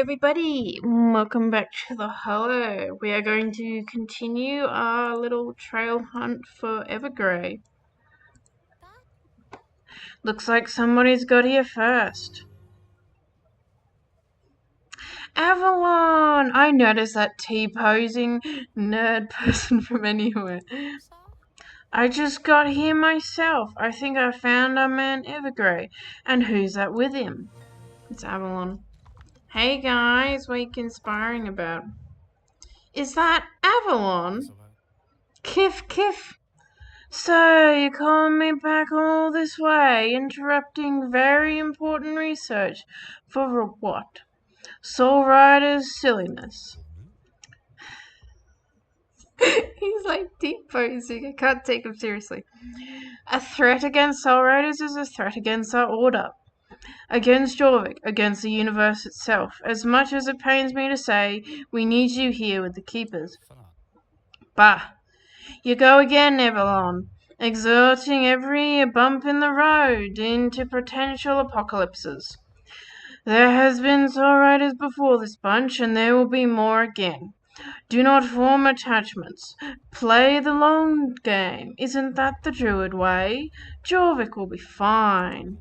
everybody, welcome back to the Hollow. We are going to continue our little trail hunt for Evergrey. Looks like somebody's got here first. Avalon! I noticed that T-posing nerd person from anywhere. I just got here myself. I think I found our man Evergrey. And who's that with him? It's Avalon. Hey guys, what are you conspiring about? Is that Avalon? Kiff. So, you calling me back all this way, interrupting very important research for what? Soul Rider's silliness. He's like deep posing. I can't take him seriously. A threat against Soul Riders is a threat against our order. Against Jorvik, against the universe itself. As much as it pains me to say, we need you here with the Keepers. Bah! You go again, Avalon, exerting every bump in the road into potential apocalypses. There has been Soul Riders before this bunch, and there will be more again. Do not form attachments. Play the long game. Isn't that the Druid way? Jorvik will be fine.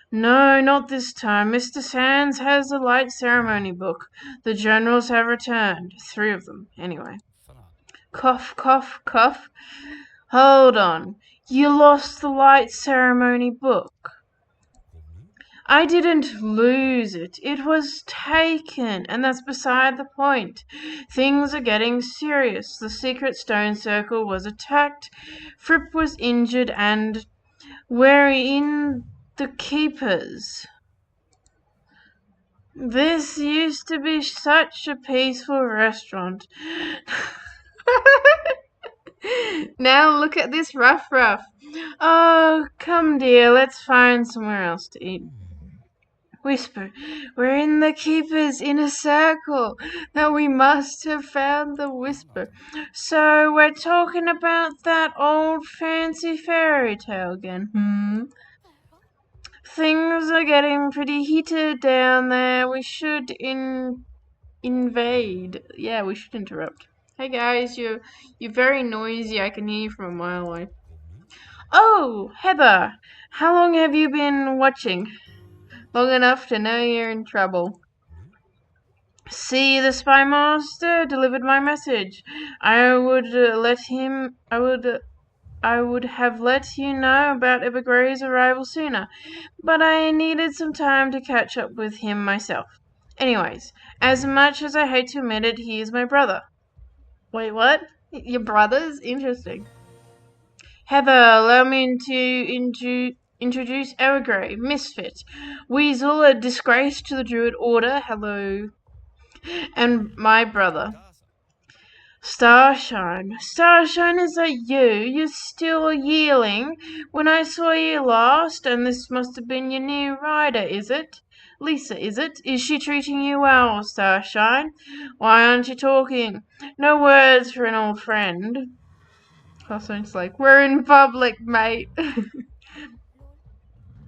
No, not this time. Mr. Sands has the light ceremony book. The generals have returned. 3 of them, anyway. Cough. Hold on. You lost the light ceremony book. I didn't lose it. It was taken, and that's beside the point. Things are getting serious. The secret stone circle was attacked. Fripp was injured, and we're in the Keepers. This used to be such a peaceful restaurant. Now look at this rough. Oh, come dear, let's find somewhere else to eat. Whisper, we're in the Keepers in a circle. Now we must have found the whisper. So we're talking about that old fancy fairy tale again, Things are getting pretty heated down there. We should invade. Yeah, we should interrupt. Hey guys, you're very noisy. I can hear you from a mile away. Oh, Heather, how long have you been watching? Long enough to know you're in trouble. See, the spy master delivered my message. I would have let you know about Evergrey's arrival sooner, but I needed some time to catch up with him myself. Anyways, as much as I hate to admit it, he is my brother. Wait, what? Your brother's? Interesting. Heather, allow me to introduce Evergrey, Misfit, Weasel, a disgrace to the Druid Order, hello, and my brother. Starshine, is that you? You're still a yearling? When I saw you last, and this must have been your new rider, is it? Lisa, is it? Is she treating you well, Starshine? Why aren't you talking? No words for an old friend. Starshine's like, we're in public, mate.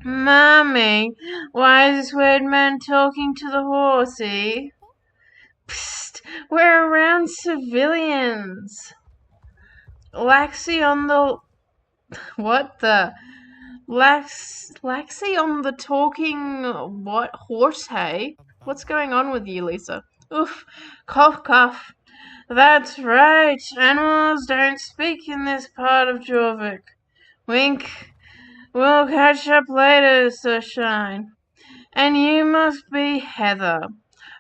Mommy, why is this weird man talking to the horsey? Psst, we're around civilians. Laxy on the... What the... Laxy on the talking... What? Horse hay? What's going on with you, Lisa? Oof. Cough. That's right. Animals don't speak in this part of Jorvik. Wink. We'll catch up later, Sunshine. And you must be Heather.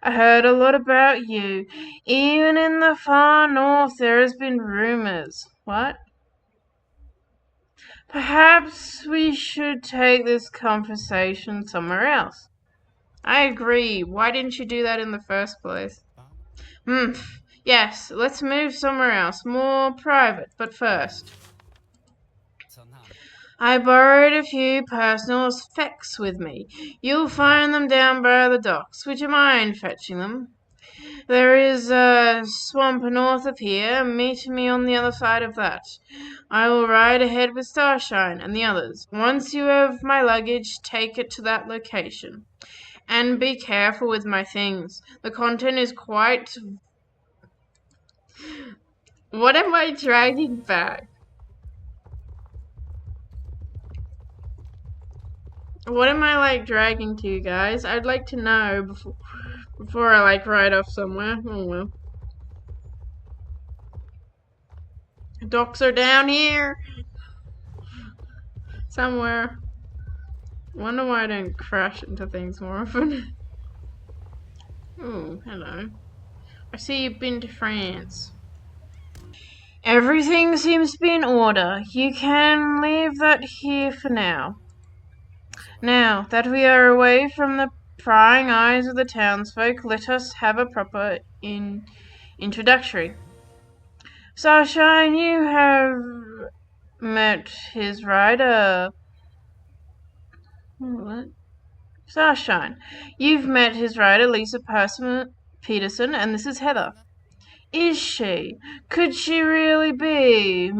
I heard a lot about you. Even in the far north there has been rumors. What? Perhaps we should take this conversation somewhere else. I agree. Why didn't you do that in the first place? Yes, let's move somewhere else. More private, but first. I borrowed a few personal effects with me. You'll find them down by the docks. Would you mind fetching them? There is a swamp north of here. Meet me on the other side of that. I will ride ahead with Starshine and the others. Once you have my luggage, take it to that location. And be careful with my things. The content is quite... What am I dragging back? What am I, like, dragging to, you guys? I'd like to know before I, like, ride off somewhere. Oh, well. Docks are down here. Somewhere. Wonder why I don't crash into things more often. Oh, hello. I see you've been to France. Everything seems to be in order. You can leave that here for now. Now that we are away from the prying eyes of the townsfolk, let us have a proper introductory. Starshine, you have met his rider. What? Starshine, you've met his rider, Lisa Peterson, and this is Heather. Is she? Could she really be?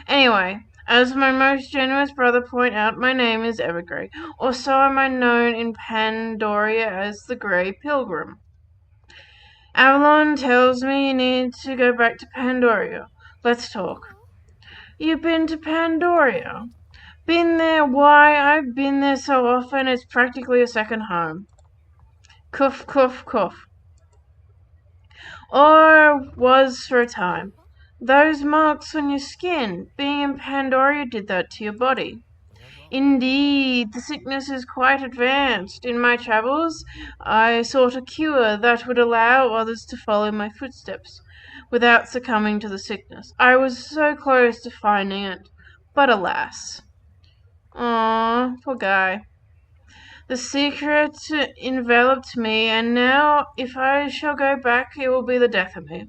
Anyway, as my most generous brother point out, my name is Evergrey, or so am I known in Pandoria as the Grey Pilgrim. Avalon tells me you need to go back to Pandoria. Let's talk. You've been to Pandoria? Been there? Why, I've been there so often it's practically a second home. Cuff, cuff, cuff. Or was for a time. Those marks on your skin, being in Pandoria did that to your body. Indeed, the sickness is quite advanced. In my travels, I sought a cure that would allow others to follow my footsteps, without succumbing to the sickness. I was so close to finding it, but alas. Ah, poor guy. The secret enveloped me, and now, if I shall go back, it will be the death of me.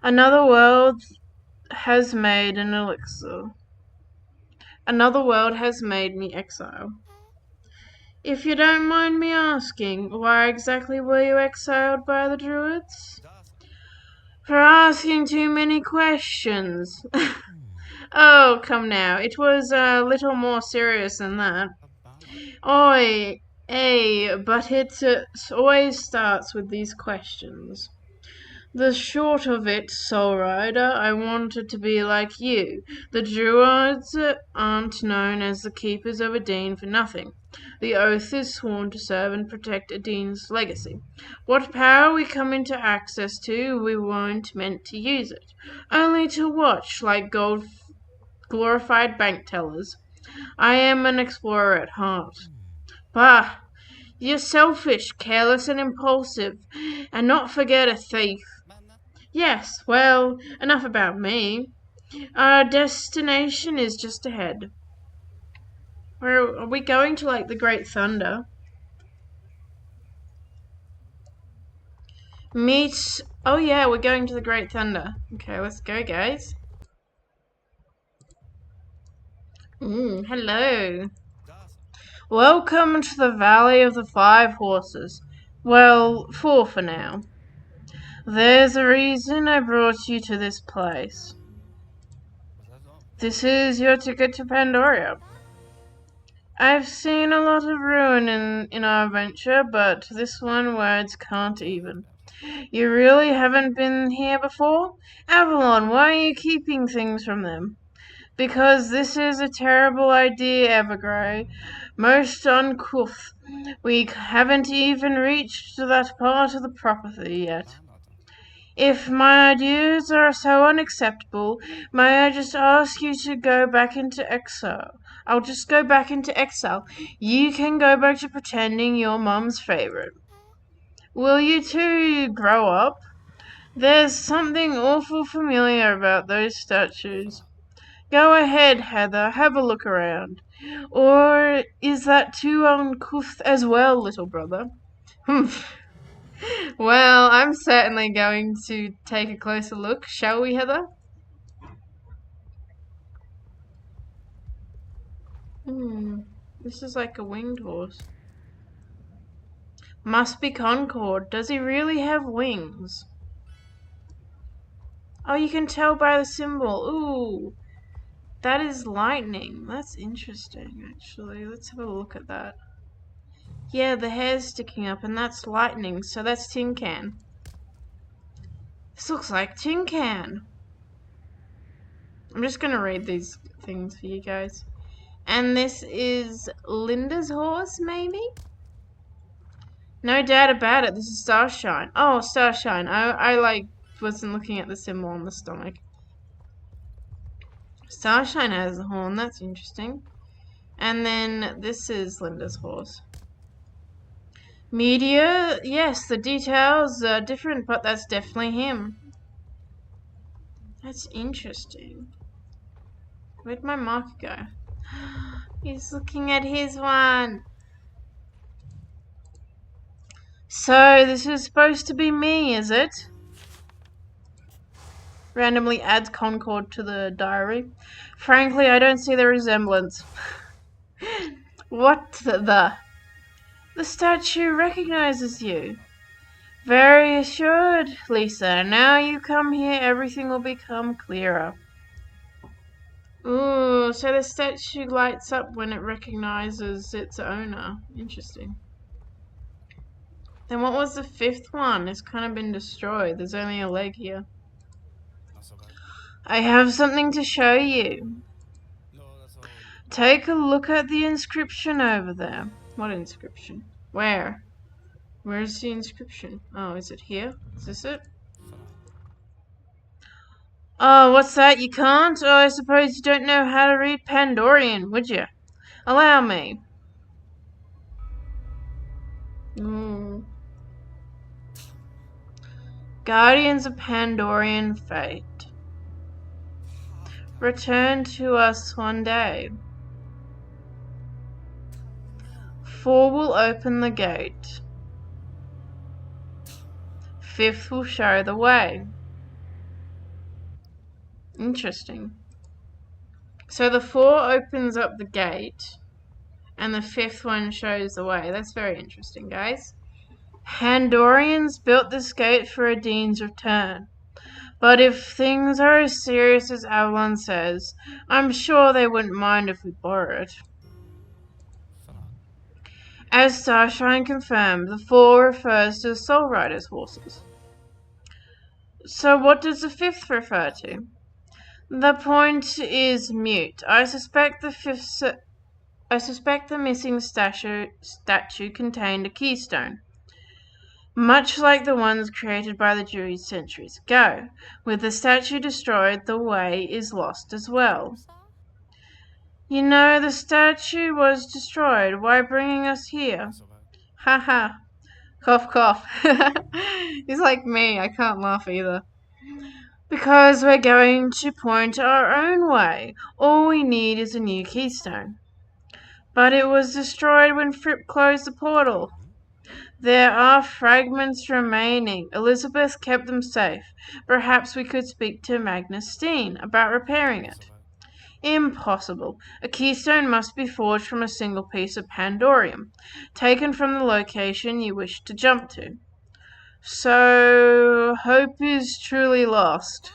Another world has made an elixir. Another world has made me exile. If you don't mind me asking, why exactly were you exiled by the Druids? For asking too many questions. Oh, come now. It was a little more serious than that. Oi, but it always starts with these questions. The short of it, Soul Rider, I wanted to be like you. The Druids aren't known as the keepers of Adine for nothing. The oath is sworn to serve and protect Adine's legacy. What power we come into access to, we weren't meant to use it. Only to watch, like glorified bank tellers. I am an explorer at heart. Bah! You're selfish, careless, and impulsive, and not forget a thief. Yes, well, enough about me. Our destination is just ahead. Where are we going to, like, the Great Thunder? Oh yeah, we're going to the Great Thunder. Okay, let's go, guys. Hello. Welcome to the Valley of the Five Horses. Well, 4 for now. There's a reason I brought you to this place. This is your ticket to Pandoria. I've seen a lot of ruin in our venture, but this one words can't even. You really haven't been here before? Avalon, why are you keeping things from them? Because this is a terrible idea, Evergrey. Most uncouth. We haven't even reached that part of the property yet. If my ideas are so unacceptable, may I just ask you to go back into exile? I'll just go back into exile. You can go back to pretending you're Mum's favorite. Will you two grow up? There's something awful familiar about those statues. Go ahead, Heather, have a look around. Or is that too uncouth as well, little brother? Well, I'm certainly going to take a closer look. Shall we, Heather? This is like a winged horse. Must be Concord. Does he really have wings? Oh, you can tell by the symbol. Ooh, that is lightning. That's interesting, actually. Let's have a look at that. Yeah, the hair's sticking up, and that's lightning, so that's tin can. This looks like tin can. I'm just gonna read these things for you guys. And this is Linda's horse, maybe? No doubt about it, this is Starshine. Oh, Starshine. I wasn't looking at the symbol on the stomach. Starshine has a horn, that's interesting. And then this is Linda's horse. Meteor, yes, the details are different, but that's definitely him. That's interesting. Where'd my marker go? He's looking at his one. So, this is supposed to be me, is it? Randomly adds Concord to the diary. Frankly, I don't see the resemblance. What the? The statue recognizes you. Very assured, Lisa. Now you come here, everything will become clearer. Ooh, so the statue lights up when it recognizes its owner. Interesting. Then what was the fifth one? It's kind of been destroyed. There's only a leg here. I have something to show you. Take a look at the inscription over there. What inscription? Where? Where's the inscription? Oh, is it here? Is this it? Oh, what's that? You can't? Oh, I suppose you don't know how to read Pandorian, would you? Allow me. Guardians of Pandorian fate. Return to us one day. 4 will open the gate. 5th will show the way. Interesting. So the 4 opens up the gate, and the 5th one shows the way. That's very interesting, guys. Pandorians built this gate for Adin's return. But if things are as serious as Avalon says, I'm sure they wouldn't mind if we borrow it. As Starshine confirmed, the 4 refers to the Soul Rider's horses. So what does the 5th refer to? The point is mute. I suspect the missing statue contained a keystone, much like the ones created by the Druids centuries ago. With the statue destroyed, the way is lost as well. You know, the statue was destroyed. Why bringing us here? Haha. Cough, cough. He's like me. I can't laugh either. Because we're going to point our own way. All we need is a new keystone. But it was destroyed when Fripp closed the portal. There are fragments remaining. Elizabeth kept them safe. Perhaps we could speak to Magnus Steen about repairing it. Impossible. A keystone must be forged from a single piece of Pandorium, taken from the location you wish to jump to. So, hope is truly lost.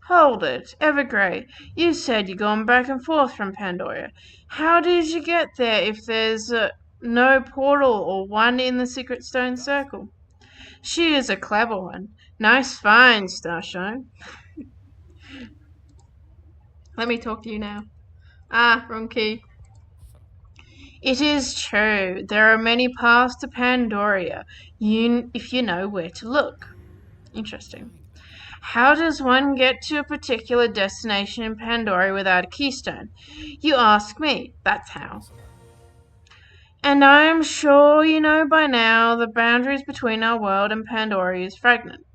Hold it, Evergrey. You said you're going back and forth from Pandoria. How did you get there if there's no portal or one in the Secret Stone Circle? She is a clever one. Nice find, Starshine. Let me talk to you now. Ah, wrong key. It is true. There are many paths to Pandoria, if you know where to look. Interesting. How does one get to a particular destination in Pandoria without a keystone? You ask me. That's how. And I am sure you know by now the boundaries between our world and Pandoria is fragment.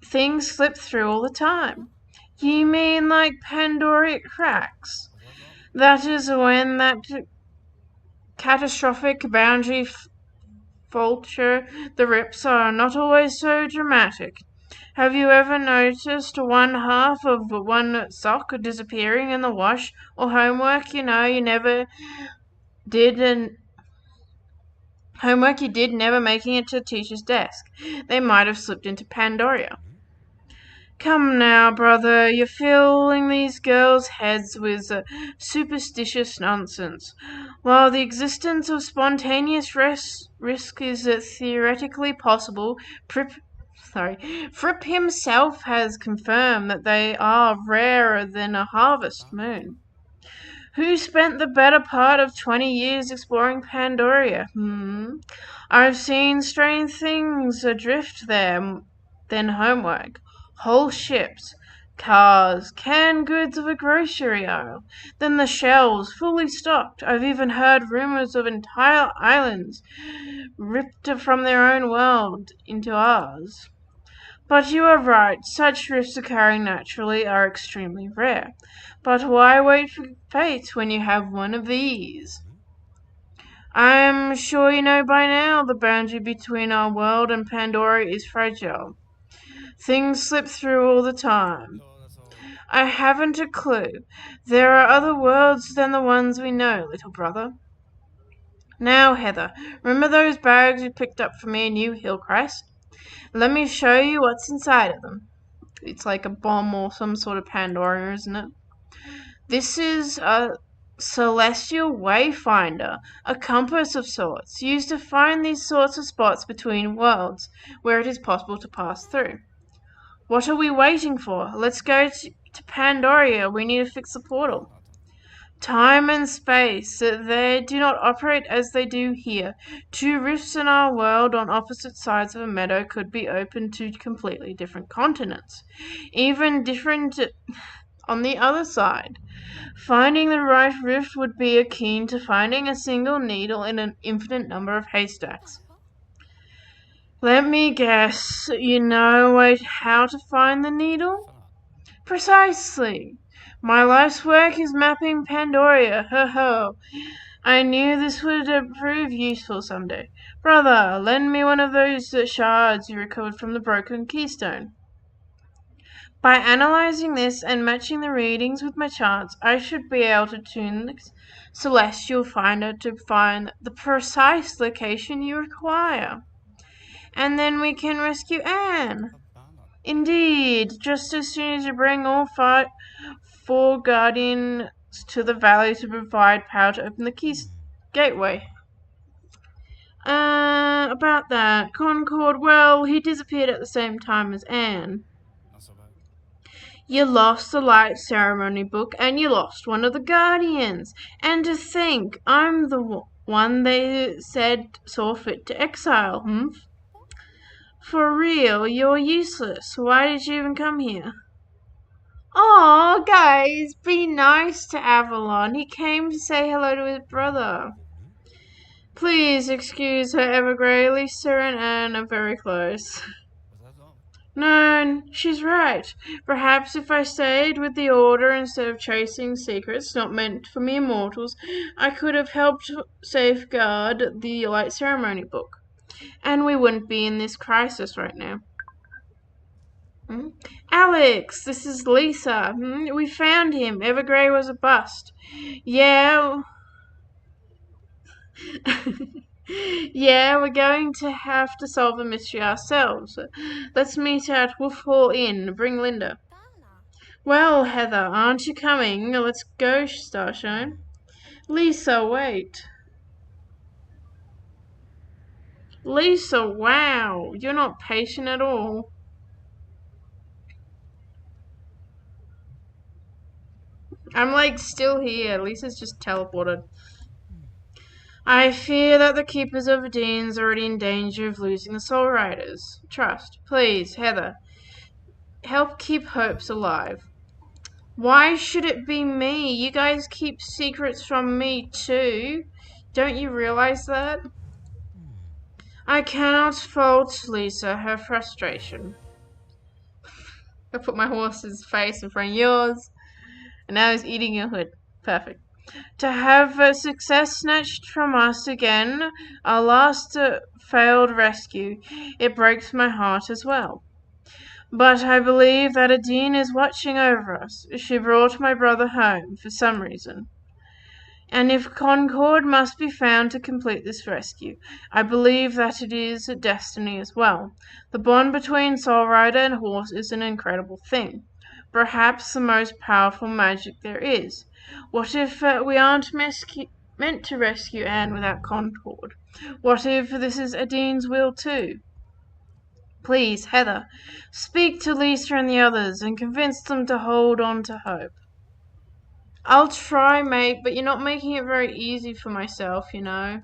Things slip through all the time. You mean like Pandoria cracks? That is when that catastrophic boundary vulture, the rips are not always so dramatic. Have you ever noticed one half of one sock disappearing in the wash, or homework you never did and homework you did never making it to the teacher's desk? They might have slipped into Pandoria. Come now, brother, you're filling these girls' heads with superstitious nonsense. While the existence of spontaneous risk is theoretically possible, Fripp himself has confirmed that they are rarer than a harvest moon. Who spent the better part of 20 years exploring Pandoria? I've seen strange things adrift there than homework. Whole ships, cars, canned goods of a grocery aisle, then the shelves fully stocked. I've even heard rumors of entire islands ripped from their own world into ours. But you are right, such rifts occurring naturally are extremely rare. But why wait for fate when you have one of these? I'm sure you know by now the boundary between our world and Pandora is fragile. Things slip through all the time. I haven't a clue. There are other worlds than the ones we know, little brother. Now, Heather, remember those bags you picked up for me in New Hillcrest? Let me show you what's inside of them. It's like a bomb or some sort of Pandora, isn't it? This is a celestial wayfinder, a compass of sorts, used to find these sorts of spots between worlds where it is possible to pass through. What are we waiting for? Let's go to Pandoria. We need to fix the portal. Time and space, they do not operate as they do here. Two rifts in our world on opposite sides of a meadow could be open to completely different continents. Even different on the other side. Finding the right rift would be akin to finding a single needle in an infinite number of haystacks. Let me guess, you know how to find the needle? Precisely. My life's work is mapping Pandoria. Ho ho. I knew this would prove useful someday. Brother, lend me one of those shards you recovered from the broken keystone. By analyzing this and matching the readings with my charts, I should be able to tune the celestial finder to find the precise location you require. And then we can rescue Anne. Indeed, just as soon as you bring all four guardians to the valley to provide power to open the gateway. About that, Concord, well, he disappeared at the same time as Anne. You lost the light ceremony book, and you lost one of the guardians. And to think, I'm the one they said saw fit to exile, For real, you're useless. Why did you even come here? Aw, guys, be nice to Avalon. He came to say hello to his brother. Please excuse her, Evergrey. Lisa and Anne are very close. No, she's right. Perhaps if I stayed with the Order instead of chasing secrets not meant for mere mortals, I could have helped safeguard the light ceremony book. And we wouldn't be in this crisis right now. Alex, this is Lisa. We found him. Evergrey was a bust. Yeah. Yeah, we're going to have to solve the mystery ourselves. Let's meet at Wolf Hall Inn. Bring Linda. Well, Heather, aren't you coming? Let's go, Starshine. Lisa, wait. Lisa, wow, you're not patient at all. I'm like still here. Lisa's just teleported. I fear that the Keepers of Dean's are already in danger of losing the Soul Riders. Trust. Please, Heather. Help keep hopes alive. Why should it be me? You guys keep secrets from me too. Don't you realize that? I cannot fault Lisa her frustration. I put my horse's face in front of yours, and now he's eating your hood. Perfect. To have success snatched from us again, our last failed rescue, it breaks my heart as well. But I believe that Adine is watching over us. She brought my brother home for some reason. And if concord must be found to complete this rescue, I believe that it is a destiny as well. The bond between Soul Rider and horse is an incredible thing. Perhaps the most powerful magic there is. What if we aren't meant to rescue Anne without concord? What if this is Adine's will too? Please, Heather, speak to Lisa and the others and convince them to hold on to hope. I'll try, mate, but you're not making it very easy for myself, you know.